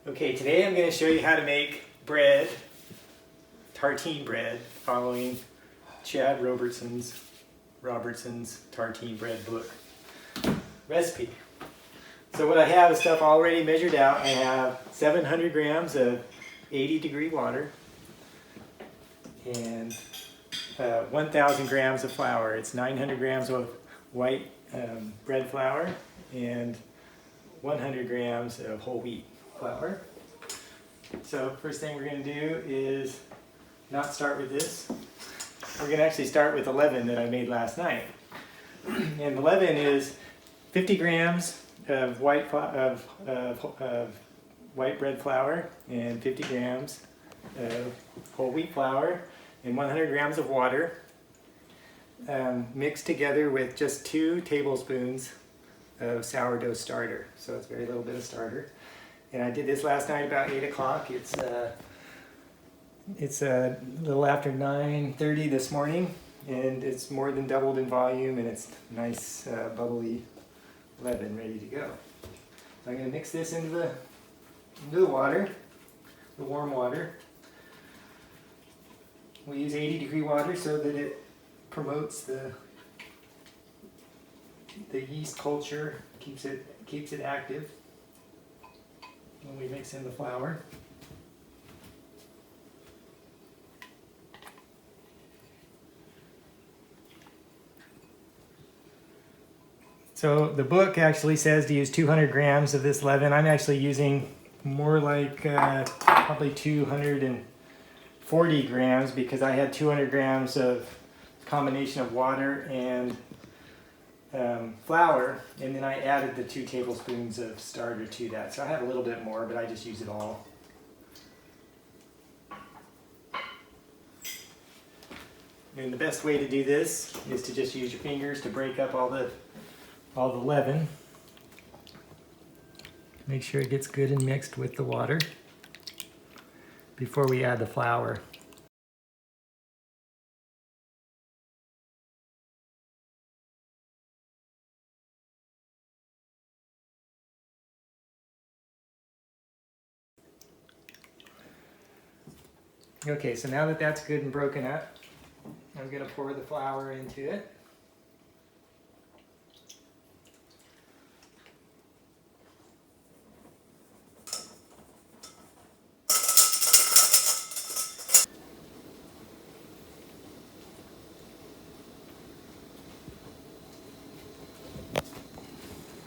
Okay, today I'm going to show you how to make bread, tartine bread, following Chad Robertson's tartine bread book recipe. So what I have is stuff already measured out. I have 700 grams of 80-degree water and 1,000 grams of flour. It's 900 grams of white bread flour and 100 grams of whole wheat flour. So first thing we're going to do is not start with this. We're going to actually start with the leaven that I made last night. And the leaven is 50 grams of white bread flour and 50 grams of whole wheat flour and 100 grams of water, mixed together with just 2 tablespoons of sourdough starter. So it's very little bit of starter. And I did this last night about 8 o'clock. It's a little after 9:30 this morning, and it's more than doubled in volume, and it's nice bubbly leaven ready to go. So I'm going to mix this into the water, the warm water. We use 80-degree water so that it promotes the yeast culture, keeps it active when we mix in the flour. So the book actually says to use 200 grams of this leaven. I'm actually using more like probably 240 grams because I had 200 grams of combination of water and flour, and then I added the 2 tablespoons of starter to that. So I have a little bit more, but I just use it all. And the best way to do this is to just use your fingers to break up all the leaven. Make sure it gets good and mixed with the water before we add the flour. Okay, so now that that's good and broken up, I'm going to pour the flour into it.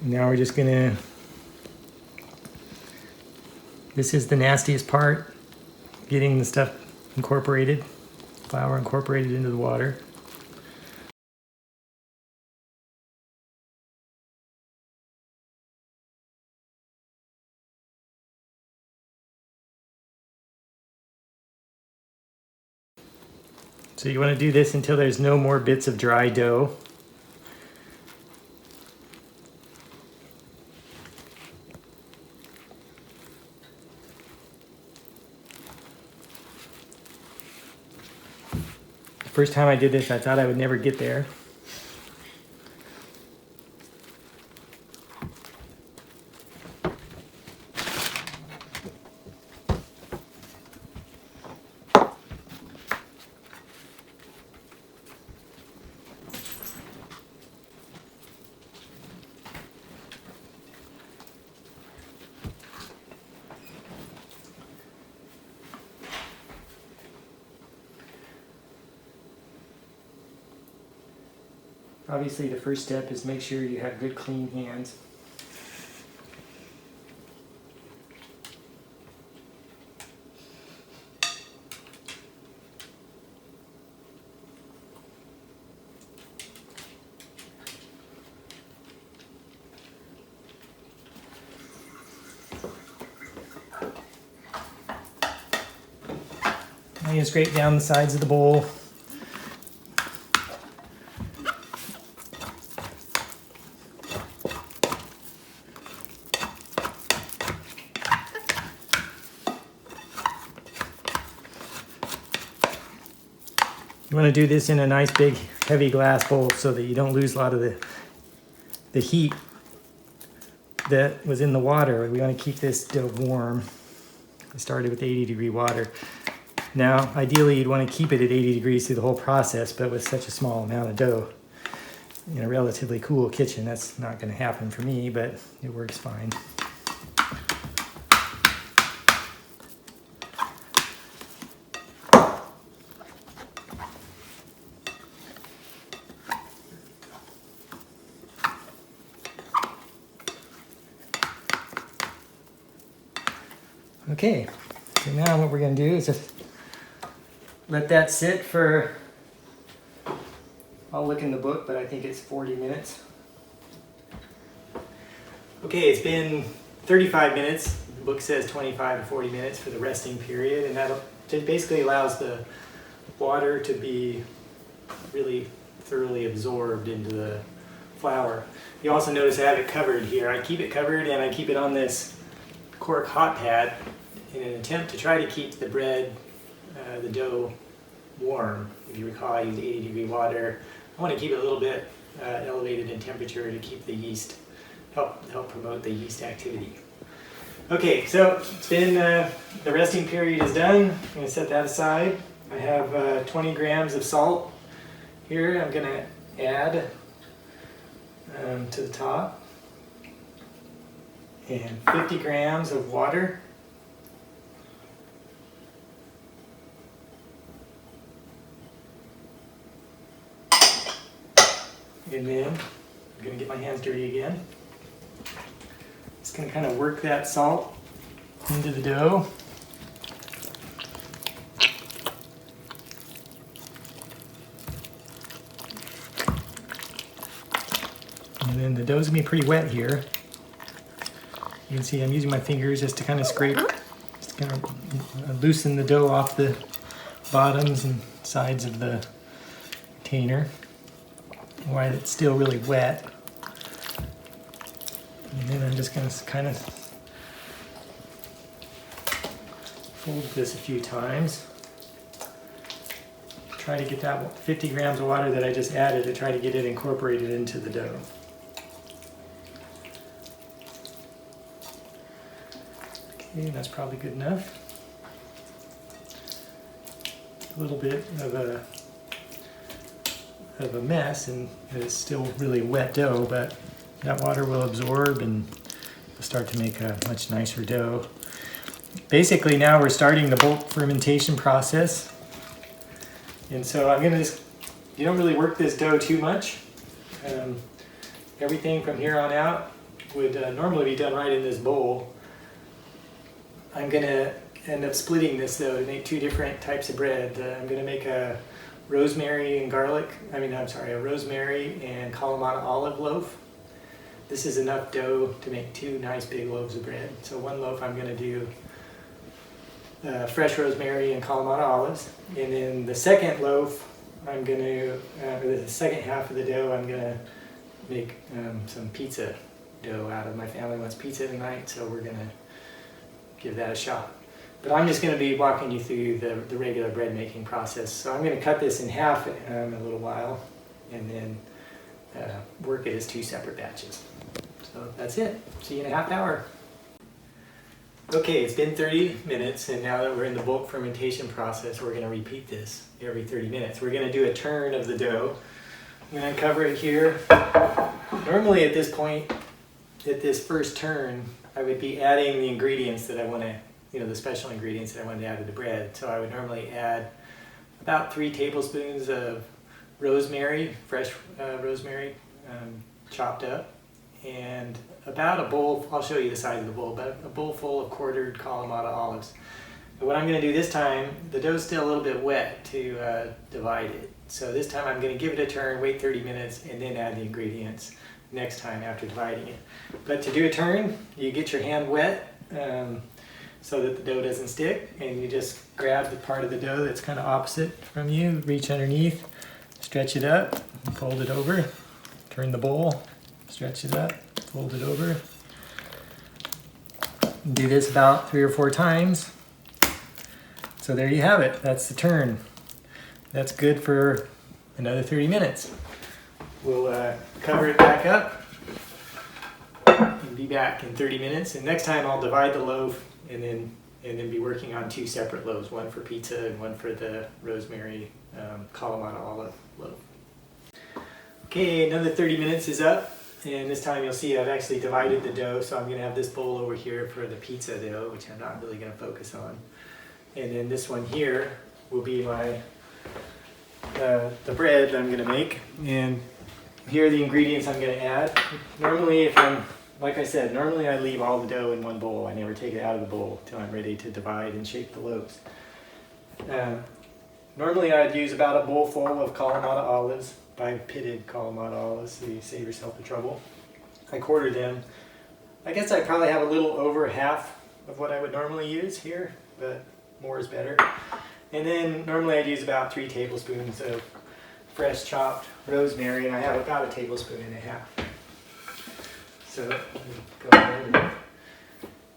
Now we're just going to, this is the nastiest part, getting the stuff incorporated, flour incorporated into the water. So you want to do this until there's no more bits of dry dough. The first time I did this, I thought I would never get there. Obviously, the first step is make sure you have good, clean hands. I'm going to scrape down the sides of the bowl. You want to do this in a nice big heavy glass bowl so that you don't lose a lot of the heat that was in the water. We want to keep this dough warm. I started with 80-degree water. Now, ideally, you'd want to keep it at 80 degrees through the whole process, but with such a small amount of dough in a relatively cool kitchen, that's not going to happen for me, but it works fine. Okay, so now what we're going to do is just let that sit for, I'll look in the book, but I think it's 40 minutes. Okay, it's been 35 minutes. The book says 25 to 40 minutes for the resting period, and that basically allows the water to be really thoroughly absorbed into the flour. You also notice I have it covered here. I keep it covered and I keep it on this cork hot pad in an attempt to try to keep the bread, the dough, warm. If you recall, I used 80-degree water. I want to keep it a little bit elevated in temperature to keep the yeast, help promote the yeast activity. Okay, so it's been, the resting period is done. I'm going to set that aside. I have 20 grams of salt here. I'm going to add to the top, and 50 grams of water. And then I'm going to get my hands dirty again. Just going to kind of work that salt into the dough. And then the dough's going to be pretty wet here. You can see I'm using my fingers just to kind of scrape, just kind of loosen the dough off the bottoms and sides of the container while it's still really wet. And then I'm just going to kind of fold this a few times. Try to get that 50 grams of water that I just added to try to get it incorporated into the dough. Okay, that's probably good enough. A little bit of a mess, and it's still really wet dough, but that water will absorb and we'll start to make a much nicer dough. Basically now we're starting the bulk fermentation process. And so I'm gonna just, you don't really work this dough too much. Everything from here on out would normally be done right in this bowl. I'm gonna end up splitting this though to make two different types of bread. I'm gonna make a rosemary and a rosemary and Kalamata olive loaf. This is enough dough to make two nice big loaves of bread. So one loaf I'm going to do fresh rosemary and Kalamata olives, and then the second loaf I'm going to, the second half of the dough I'm going to make some pizza dough out of. My family wants pizza tonight, so we're going to give that a shot. But I'm just going to be walking you through the regular bread making process. So I'm going to cut this in half in a little while, and then work it as two separate batches. So that's it. See you in a half hour. Okay, it's been 30 minutes, and now that we're in the bulk fermentation process, we're going to repeat this every 30 minutes. We're going to do a turn of the dough. I'm going to cover it here. Normally at this point, at this first turn, I would be adding the ingredients that I want to, the special ingredients that I wanted to add to the bread. So I would normally add about 3 tablespoons of rosemary, fresh rosemary, chopped up, and about a bowl, I'll show you the size of the bowl, but a bowl full of quartered Kalamata olives. But what I'm going to do this time, the dough's still a little bit wet to divide it. So this time I'm going to give it a turn, wait 30 minutes, and then add the ingredients next time after dividing it. But to do a turn, you get your hand wet so that the dough doesn't stick, and you just grab the part of the dough that's kind of opposite from you, reach underneath, stretch it up, fold it over, turn the bowl, stretch it up, fold it over. Do this about 3 or 4 times. So there you have it. That's the turn. That's good for another 30 minutes. We'll cover it back up and be back in 30 minutes. And next time I'll divide the loaf and then and then be working on 2 separate loaves, one for pizza and one for the Rosemary Kalamata olive loaf. Okay, another 30 minutes is up, and this time you'll see I've actually divided the dough, so I'm going to have this bowl over here for the pizza dough, which I'm not really going to focus on. And then this one here will be my the bread that I'm going to make, and here are the ingredients I'm going to add. Normally, like I said, normally I leave all the dough in one bowl. I never take it out of the bowl until I'm ready to divide and shape the loaves. Normally I'd use about a bowl full of Kalamata olives, by pitted Kalamata olives, so you save yourself the trouble. I quarter them. I guess I probably have a little over half of what I would normally use here, but more is better. And then normally I'd use about 3 tablespoons of fresh chopped rosemary, and I have about 1.5 tablespoons. So let me go ahead and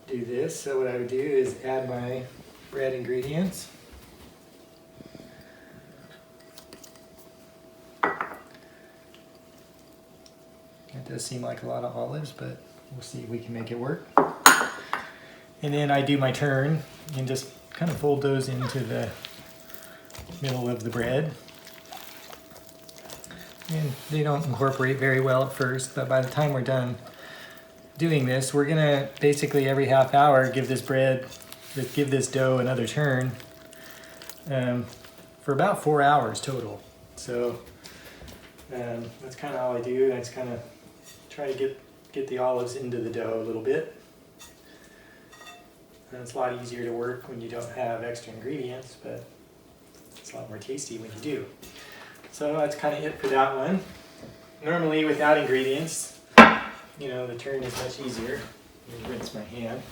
do this. So what I would do is add my bread ingredients. It does seem like a lot of olives, but we'll see if we can make it work. And then I do my turn and just kind of fold those into the middle of the bread. And they don't incorporate very well at first, but by the time we're done doing this, we're gonna basically every half hour give this dough another turn for about 4 hours total. So that's kind of all I do. That's kind of try to get the olives into the dough a little bit. And it's a lot easier to work when you don't have extra ingredients, but it's a lot more tasty when you do. So that's kind of it for that one. Normally without ingredients, you know, the turn is much easier. Let me rinse my hand.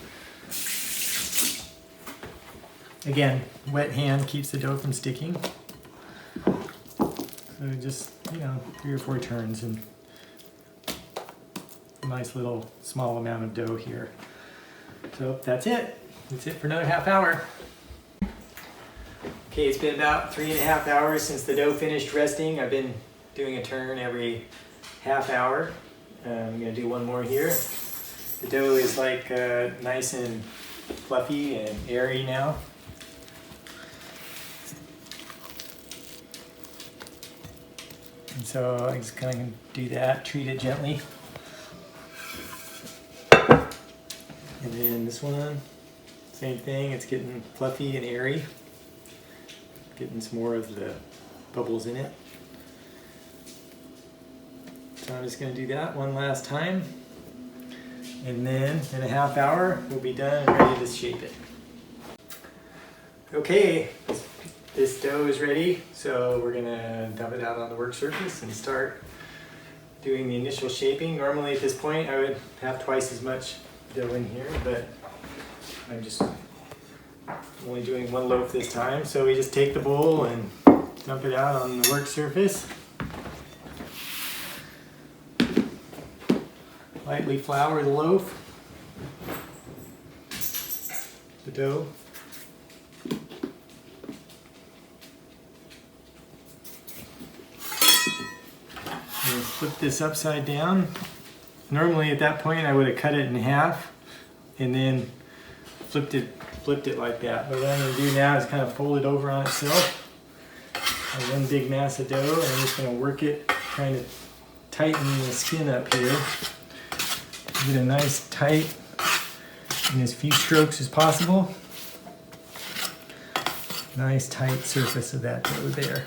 Again, wet hand keeps the dough from sticking. So just, you know, 3 or 4 turns and a nice little small amount of dough here. So that's it. That's it for another half hour. Okay, it's been about 3.5 hours since the dough finished resting. I've been doing a turn every half hour. I'm going to do one more here. The dough is like nice and fluffy and airy now. And so I'm just kind of do that, treat it gently. And then this one, same thing, it's getting fluffy and airy. Getting some more of the bubbles in it. So I'm just going to do that one last time. And then in a half hour, we'll be done and ready to shape it. Okay, this dough is ready, so we're going to dump it out on the work surface and start doing the initial shaping. Normally at this point I would have twice as much dough in here, but I'm just only doing 1 loaf this time. So we just take the bowl and dump it out on the work surface. Lightly flour the loaf, the dough. And flip this upside down. Normally at that point I would have cut it in half and then flipped it like that. But what I'm going to do now is kind of fold it over on itself. One big mass of dough, and I'm just going to work it, trying to tighten the skin up here. Get a nice tight in as few strokes as possible. Nice tight surface of that dough there.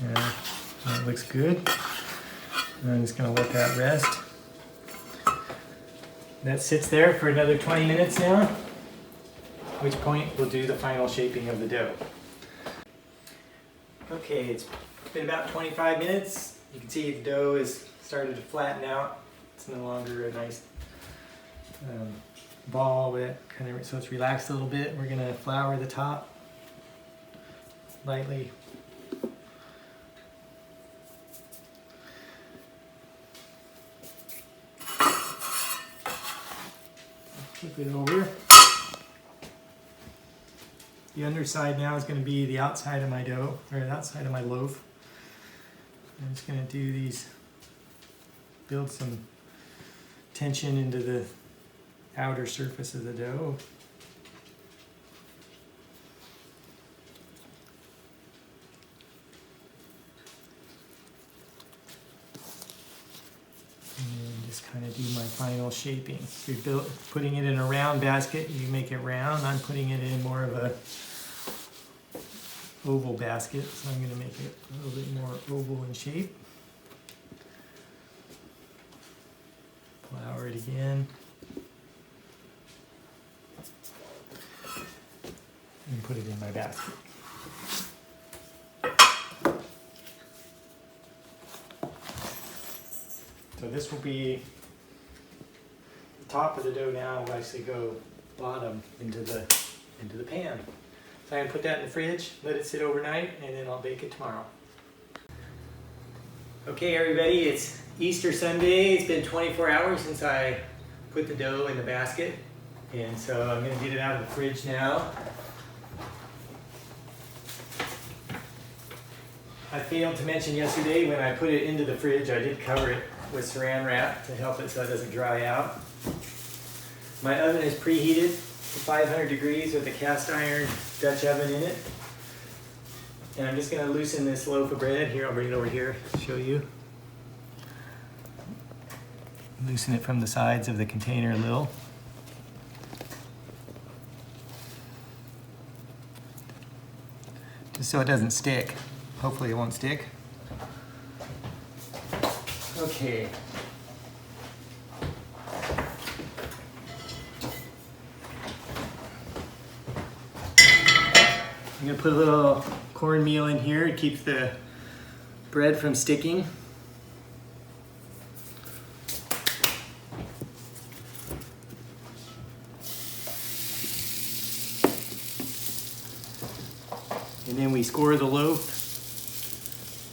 Yeah, that looks good. And I'm just going to let that rest. That sits there for another 20 minutes now, at which point we'll do the final shaping of the dough. Okay, it's been about 25 minutes. You can see the dough is started to flatten out. It's no longer a nice ball, but so it's relaxed a little bit. We're going to flour the top lightly. Flip it over. The underside now is going to be the outside of my dough, or the outside of my loaf. I'm just going to do these build some tension into the outer surface of the dough. And just kind of do my final shaping. If you're putting it in a round basket, you make it round. I'm putting it in more of a oval basket, so I'm going to make it a little bit more oval in shape. Flour it again. And put it in my basket. So this will be the top of the dough now. Will actually go bottom into the pan. So I'm gonna put that in the fridge, let it sit overnight, and then I'll bake it tomorrow. Okay, everybody, it's Easter Sunday. It's been 24 hours since I put the dough in the basket, and so I'm gonna get it out of the fridge now. I failed to mention yesterday when I put it into the fridge, I did cover it with saran wrap to help it so it doesn't dry out. My oven is preheated to 500 degrees with a cast iron Dutch oven in it. And I'm just going to loosen this loaf of bread. Here, I'll bring it over here to show you. Loosen it from the sides of the container a little. Just so it doesn't stick. Hopefully it won't stick. Okay. I'm going to put a little cornmeal in here to keep the bread from sticking. And then we score the loaf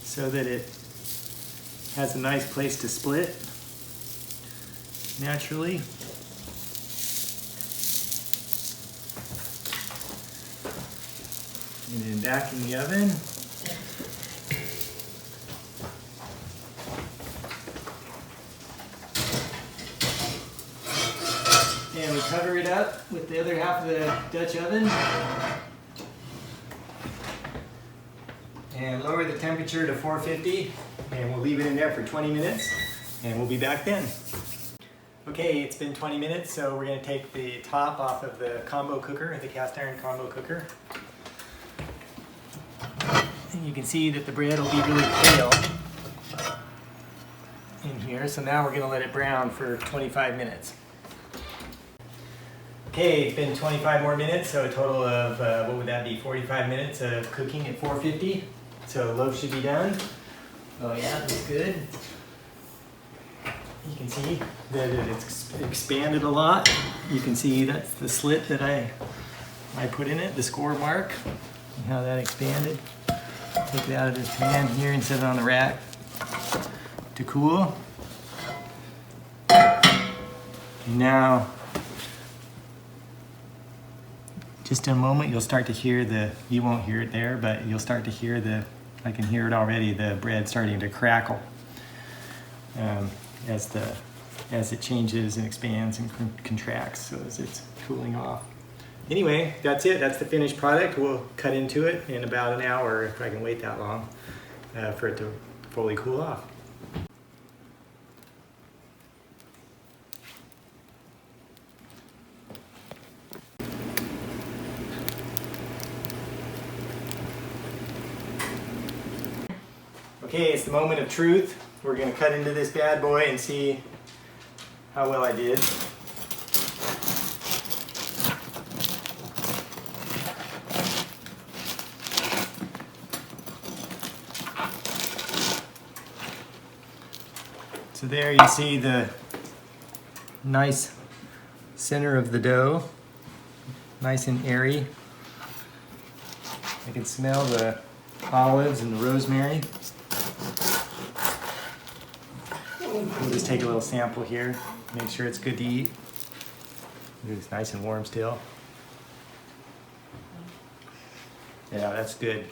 so that it has a nice place to split naturally. And then back in the oven. And we cover it up with the other half of the Dutch oven. And lower the temperature to 450, and we'll leave it in there for 20 minutes, and we'll be back then. Okay, it's been 20 minutes, so we're going to take the top off of the combo cooker, the cast iron combo cooker. And you can see that the bread will be really pale in here, so now we're going to let it brown for 25 minutes. Okay, it's been 25 more minutes, so a total of, what would that be, 45 minutes of cooking at 450. So loaf should be done. Oh yeah, that's good. You can see that it's expanded a lot. You can see that's the slit that I put in it, the score mark, and how that expanded. Take it out of this pan here and set it on the rack to cool. And now, just in a moment, you'll start to hear you won't hear it there, but you'll start to hear I can hear it already, the bread starting to crackle as it changes and expands and contracts, so as it's cooling off. Anyway, that's it. That's the finished product. We'll cut into it in about an hour, if I can wait that long, for it to fully cool off. Okay, it's the moment of truth. We're going to cut into this bad boy and see how well I did. So there you see the nice center of the dough, nice and airy. I can smell the olives and the rosemary. We'll just take a little sample here, make sure it's good to eat. It's nice and warm still. Yeah, that's good.